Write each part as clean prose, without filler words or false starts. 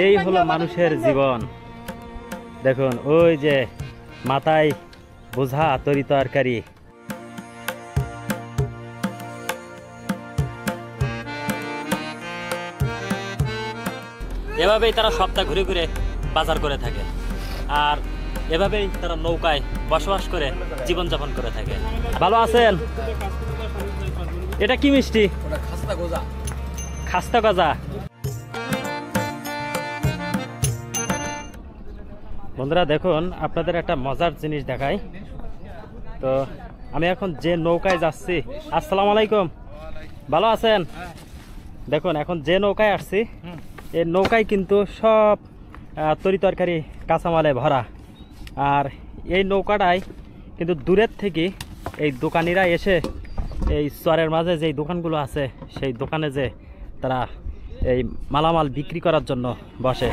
এই হলো মানুষের জীবন। দেখুন ওই যে মাথায় বোঝা তরি তরকারি, এভাবেই তারা সপ্তাহ ঘুরে ঘুরে বাজার করে থাকে, আর এভাবেই তারা নৌকায় বসবাস করে জীবনযাপন করে থাকে। ভালো আছেন? এটা কি মিষ্টি? খাস্তা গজা। বন্ধুরা দেখুন, আপনাদের একটা মজার জিনিস দেখাই। তো আমি এখন যে নৌকায় যাচ্ছি, আসসালামু আলাইকুম, ভালো আছেন? দেখুন এখন যে নৌকায় আসছি, এই নৌকায় কিন্তু সব তরি তরকারি কাঁচামালে ভরা। আর এই নৌকাটায় কিন্তু দূরের থেকে এই দোকানিরা এসে এই চরের মাঝে যেই দোকানগুলো আছে সেই দোকানে যে তারা এই মালামাল বিক্রি করার জন্য বসে।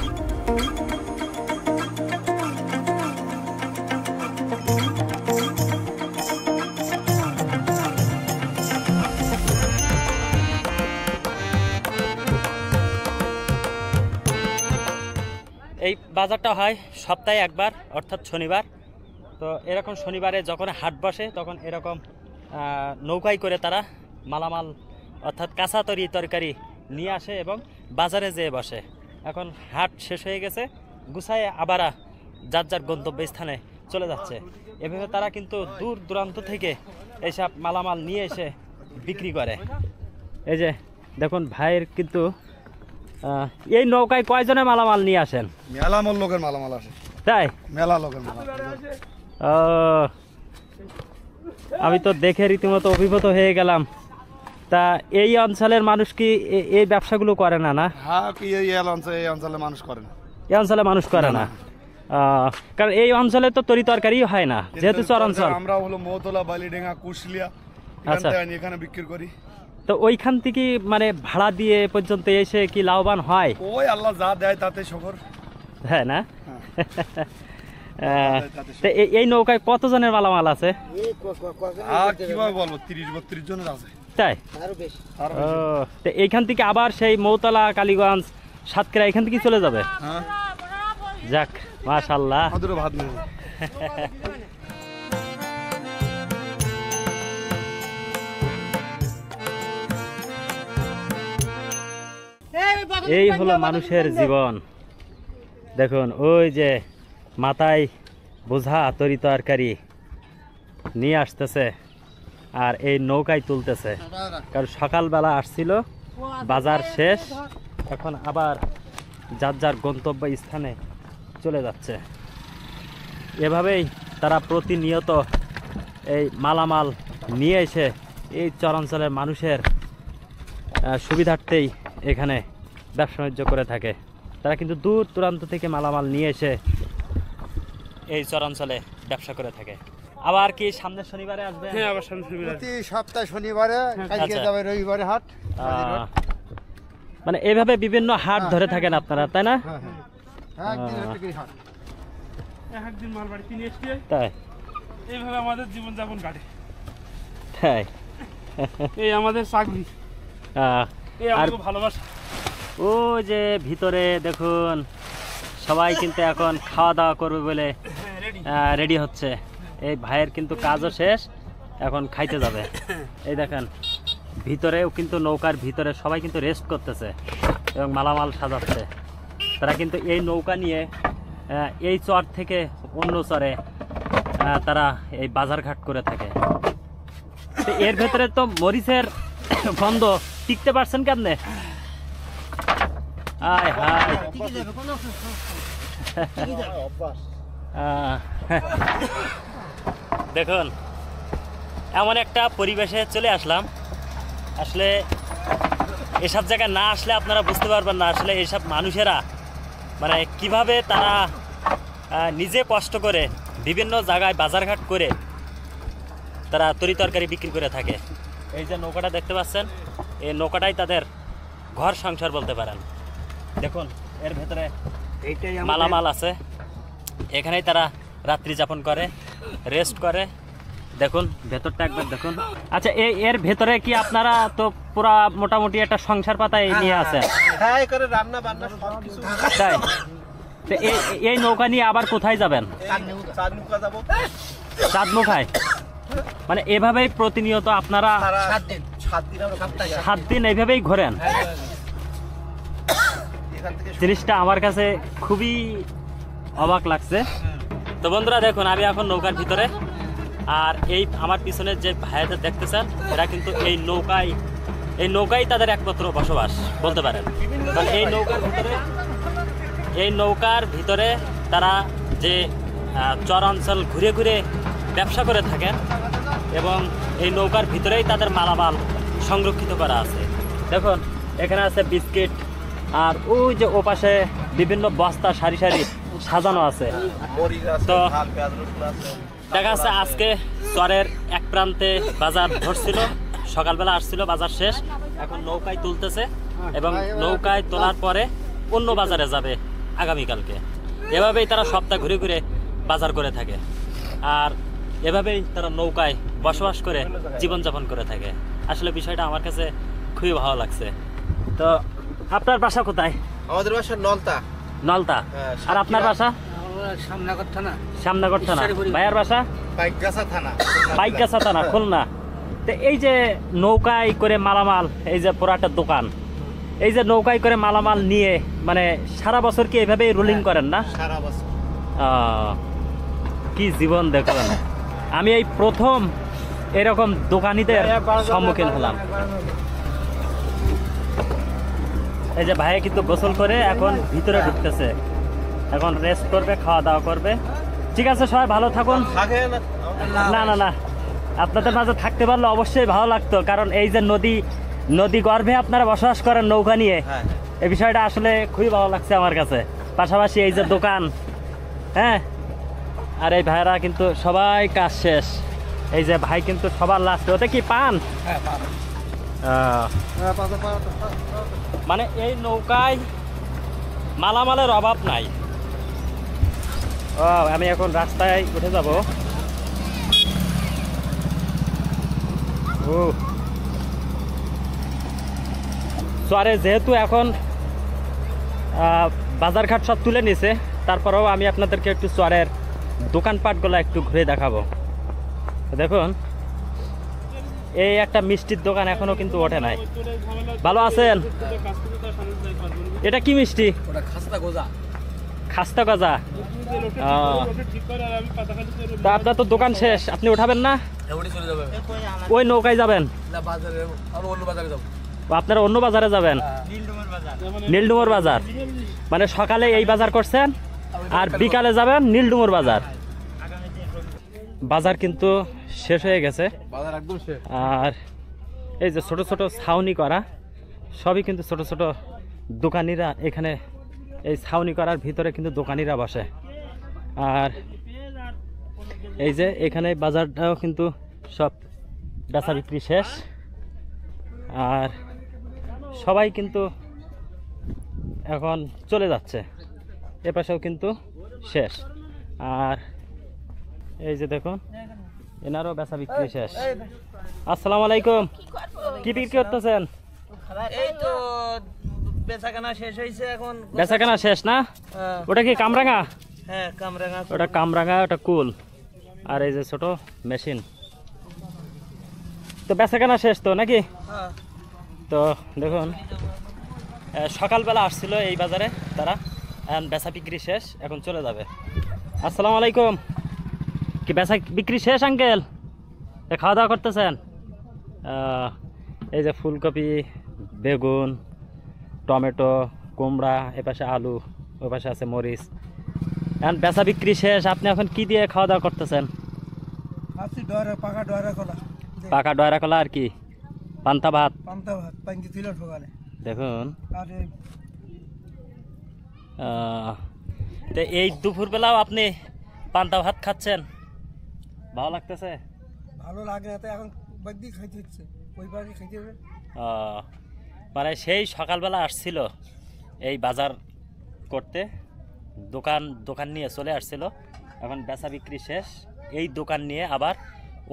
এই বাজারটা হয় সপ্তাহে একবার, অর্থাৎ শনিবার। তো এরকম শনিবারে যখন হাট বসে তখন এরকম নৌকায় করে তারা মালামাল অর্থাৎ কাঁচা তরকারি নিয়ে আসে এবং বাজারে যেয়ে বসে। এখন হাট শেষ হয়ে গেছে, গুছায় আবার যার যার গন্তব্যস্থানে চলে যাচ্ছে। এভাবে তারা কিন্তু দূর দূরান্ত থেকে এইসব মালামাল নিয়ে এসে বিক্রি করে। এই যে দেখুন ভাইয়ের কিন্তু এই নৌকায় কয়জনে মালামাল নিয়ে আসেন? মেলা লোকের মালামাল আসে। তাই? মেলা লোকের মালামাল। আমি তো দেখে রীতিমতো অভিভূত হয়ে গেলাম। তা এই অঞ্চলের মানুষ কি এই ব্যবসাগুলো করে না? না, হ্যাঁ, কি এই অঞ্চলে মানুষ করে না। এই অঞ্চলে মানুষ করে না, কারণ এই অঞ্চলে তো তরি তরকারি হয় না, যেহেতু চর অঞ্চল। আমরা হলো মৌতলা, বালিডেঙ্গা, কুশলিয়া, আচ্ছা, এখানে বিক্রি করি। তো ওইখান থেকে মানে ভাড়া দিয়ে পর্যন্ত এসে কি লাভবান হয়? ওই আল্লাহ যা দেয় তাতে শকর। হ্যাঁ না? এই নৌকায় কতজনের মালামাল আছে? কিভাবে বলবো, 30-32 জনের আছে। তাই? এইখান থেকে আবার সেই মৌতলা, কালীগঞ্জ, সাতক্ষীরা এখান থেকে চলে যাবে। যাক, মাশাআল্লাহ। ভাত নেই। এই হলো মানুষের জীবন। দেখুন ওই যে মাথায় বোঝা তরি তরকারি নিয়ে আসতেছে আর এই নৌকায় তুলতেছে, কারণ সকালবেলা আসছিল, বাজার শেষ, এখন আবার যার যার গন্তব্য স্থানে চলে যাচ্ছে। এভাবেই তারা প্রতিনিয়ত এই মালামাল নিয়ে এসে এই চরাঞ্চলের মানুষের সুবিধার্থেই এখানে ব্যবসা বাণিজ্য করে থাকে। তারা কিন্তু দূর দূরান্ত থেকে মালামাল নিয়ে এসে এই চরাঞ্চলে ব্যবসা করে থাকে। আবার কি সামনের শনিবারে আসবে? হ্যাঁ, আবার সামনের শনিবারে। প্রতি সপ্তাহে শনিবারে, কালকে যাবে রবিবারে হাট। মানে এইভাবে বিভিন্ন হাট ধরে থাকেন আপনারা, তাই না? হ্যাঁ, একদিন একটা করে হাট। একদিন মাল বাড়ি কিনে এসে তাই এইভাবে আমাদের জীবনযাপন কাটে। তাই এই আমাদের চাকরি, এই আমাদের ভালোবাসা। ও যে ভিতরে দেখুন সবাই কিন্তু এখন খাওয়া দাওয়া করবে বলে রেডি হচ্ছে। এই ভাইয়ের কিন্তু কাজও শেষ, এখন খাইতে যাবে। এই দেখেন ভিতরেও কিন্তু নৌকার ভিতরে সবাই কিন্তু রেস্ট করতেছে এবং মালামাল সাজাচ্ছে। তারা কিন্তু এই নৌকা নিয়ে এই চর থেকে অন্য চরে তারা এই বাজারঘাট করে থাকে। তো এর ভেতরে তো মরিচের গন্ধ, টিকতে পারছেন কেমনে? আয় হায়, দেখুন এমন একটা পরিবেশে চলে আসলাম। আসলে এসব জায়গায় না আসলে আপনারা বুঝতে পারবেন না আসলে এইসব মানুষেরা মানে কিভাবে তারা নিজে কষ্ট করে বিভিন্ন জায়গায় বাজারঘাট করে তারা তরি তরকারি বিক্রি করে থাকে। এই যে নৌকাটা দেখতে পাচ্ছেন, এই নৌকাটাই তাদের ঘর সংসার বলতে পারেন। দেখুন এর ভেতরে মালামাল আছে, এখানেই তারা রাত্রি যাপন করে, রেস্ট করে দেখুন ভেতরটা একবার দেখুন। আচ্ছা এর ভেতরে কি আপনারা তো পুরা মোটামুটি একটা সংসার পাতায় নিয়ে আছেন? হ্যাঁ করে রান্না বান্না সবকিছু। তাই তো এই নৌকা নিয়ে আবার কোথায় যাবেন? চাঁদমুখা যাবো। চাঁদমুখায় মানে এভাবেই প্রতিনিয়ত আপনারা 7 দিন আমরা কাপ্তাই যাই। 7 দিন এইভাবেই ঘোরেন? এখান থেকে জিনিসটা আমার কাছে খুবই অবাক লাগছে। তো বন্ধুরা দেখুন আমি এখন নৌকার ভিতরে, আর এই আমার পিছনে যে ভাইয়াদের দেখতেছেন এরা কিন্তু এই নৌকায় তাদের একমাত্র বসবাস বলতে পারেন। কারণ এই নৌকার ভিতরে তারা যে চর অঞ্চল ঘুরে ঘুরে ব্যবসা করে থাকেন এবং এই নৌকার ভিতরেই তাদের মালামাল সংরক্ষিত করা আছে। দেখুন এখানে আছে বিস্কিট, আর ওই যে ওপাশে বিভিন্ন বস্তা সারি সারি সাজানো আছে। মরিচ আছে, তো ঝাল, পেঁয়াজ, রসুন আছে। দেখা যাচ্ছে আজকে চরের এক প্রান্তে বাজার ধরছিল, সকালবেলা আসছিল, বাজার শেষ, এখন নৌকায় তুলতেছে এবং নৌকায় তোলার পরে অন্য বাজারে যাবে আগামীকালকে। এভাবেই তারা সপ্তাহ ঘুরে ঘুরে বাজার করে থাকে, আর এভাবেই তারা নৌকায় বসবাস করে জীবনযাপন করে থাকে। আসলে বিষয়টা আমার কাছে খুবই ভালো লাগছে। তো আপনার বাসা কোথায়? আমাদের বাসা নলতা। নলতা। হ্যাঁ, আর আপনার বাসা? সামনাগর থানা। শ্যামনগর থানা। ভাইয়ার বাসা? বাইকগাছা থানা। বাইকগাছা থানা, খুলনা। তো এই যে নৌকায় করে মালামাল, এই যে পুরাটা দোকান, এই যে নৌকায় করে মালামাল নিয়ে মানে সারা বছর কি এভাবেই রুলিং করেন না? সারা বছর। কি জীবন দেখুন, আমি এই প্রথম এরকম দোকানিদের সম্মুখীন হলাম। এই যে ভাই কিন্তু গোসল করে এখন ভিতরে ঢুকতেছে, এখন রেস্ট করবে, খাওয়া দাওয়া করবে। ঠিক আছে, সবাই ভালো থাকুন। থাকে না। না না না, আপনাদের মাঝে থাকতে পারলে অবশ্যই ভালো লাগতো, কারণ এই যে নদী গর্ভে আপনারা বসবাস করেন নৌকা নিয়ে, হ্যাঁ। এই বিষয়টা আসলে খুবই ভালো লাগছে আমার কাছে। পাশাপাশি এই যে দোকান, হ্যাঁ, আর এই ভাইরা কিন্তু সবাই কাজ শেষ। এই যে ভাই কিন্তু সবার লাস্টে, ওটা কি পান? মানে এই নৌকায় মালামালের অভাব নাই। আমি এখন রাস্তায় উঠে যাব। চরে যেহেতু এখন বাজারঘাট সব তুলে নিছে, তারপরেও আমি আপনাদেরকে একটু চরের দোকানপাটগুলো একটু ঘুরে দেখাবো। দেখুন এই একটা মিষ্টির দোকান এখনো কিন্তু ওঠে নাই। ভালো আছেন? এটা কি মিষ্টি? খাস্তা গজা। তা আপনার তো দোকান শেষ, আপনি উঠাবেন না? ওই নৌকায় যাবেন? আপনারা অন্য বাজারে যাবেন? নীলডুমর বাজার। মানে সকালে এই বাজার করছেন আর বিকালে যাবেন নীলডুমর বাজার। বাজার কিন্তু শেষ হয়ে গেছে, আর এই যে ছোট ছোট ছাউনি করা, সবই কিন্তু ছোট ছোট দোকানিরা এখানে এই ছাউনি করার ভিতরে কিন্তু দোকানিরা বসে। আর এই যে এখানে বাজারটাও কিন্তু সব বেচা বিক্রি শেষ, আর সবাই কিন্তু এখন চলে যাচ্ছে। এপাশেও কিন্তু শেষ, আর এই যে দেখুন এনারও বেচা বিক্রি শেষ। আসসালামু আলাইকুম, কি বিক্রি করতেছেন? এই তো বেচাকেনা শেষ হয়েছে এখন। বেচাকেনা শেষ না? ওটা কি কামরাঙা? হ্যাঁ কামরাঙা। ওটা কামরাঙা, ওটা কুল, আর এই যে ছোট মেশিন। তো বেচাকেনা শেষ তো নাকি? হ্যাঁ। তো দেখুন সকালবেলা আসছিল এই বাজারে তারা, এখন বেচা বিক্রি শেষ, এখন চলে যাবে। আসসালামু আলাইকুম, কি বেচা বিক্রি শেষ আঙ্কেল? খাওয়া দাওয়া করতেছেন? এই যে ফুলকপি, বেগুন, টমেটো, কুমড়া, এপাশে আলু, ওই পাশে আছে মরিচ। এখন বেচা বিক্রি শেষ, আপনি এখন কি দিয়ে খাওয়া দাওয়া করতেছেন? পাকা ডয়রা কলা আর কি পান্তা ভাত। দেখুন তো এই দুপুরবেলাও আপনি পান্তা ভাত খাচ্ছেন, ভালো লাগতেছে? ভালো লাগে না তো, এখন বাড়ি খাইতে হচ্ছে, ওই বাড়ি খাইতে হবে। মানে সেই সকালবেলা আসছিল এই বাজার করতে, দোকান নিয়ে চলে আসছিল, এখন বেচা বিক্রি শেষ, এই দোকান নিয়ে আবার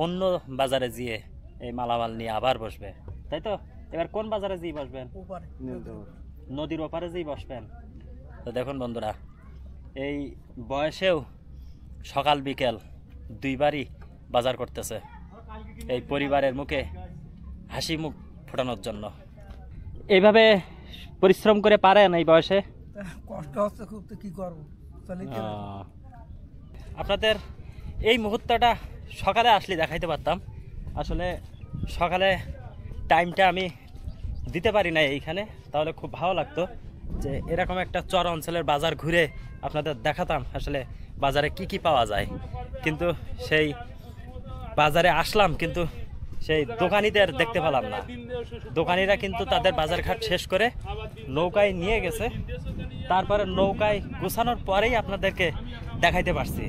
অন্য বাজারে গিয়ে এই মালামাল নিয়ে আবার বসবে, তাই তো? এবার কোন বাজারে যেয়ে বসবেন? ওপারে নদীর ওপারে যেয়ে বসবেন। তো দেখুন বন্ধুরা, এই বয়সেও সকাল বিকেল দুইবারই বাজার করতেছে এই পরিবারের মুখে হাসি মুখ ফোটানোর জন্য। এইভাবে পরিশ্রম করে পারেন এই বয়সে? তা কষ্ট হচ্ছে খুব, তো কি করবো, চলিতে হবে। আপনাদের এই মুহূর্তটা সকালে আসলে দেখাইতে পারতাম, আসলে সকালে টাইমটা আমি দিতে পারি না এইখানে, তাহলে খুব ভালো লাগতো যে এরকম একটা চর অঞ্চলের বাজার ঘুরে আপনাদের দেখাতাম আসলে বাজারে কি কি পাওয়া যায়। কিন্তু সেই বাজারে আসলাম, কিন্তু সেই দোকানিদের দেখতে পেলাম না। দোকানিরা কিন্তু তাদের বাজারঘাট শেষ করে নৌকায় নিয়ে গেছে, তারপরে নৌকায় গোছানোর পরেই আপনাদেরকে দেখাইতে পারছি।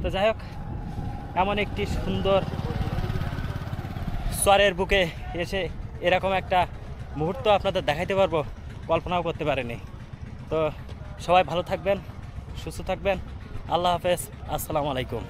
তো যাই হোক, এমন একটি সুন্দর চরের বুকে এসে এরকম একটা মুহূর্ত আপনাদের দেখাইতে পারবো কল্পনাও করতে পারিনি। তো সবাই ভালো থাকবেন, সুস্থ থাকবেন। আল্লাহ হাফেজ, আসসালামু আলাইকুম।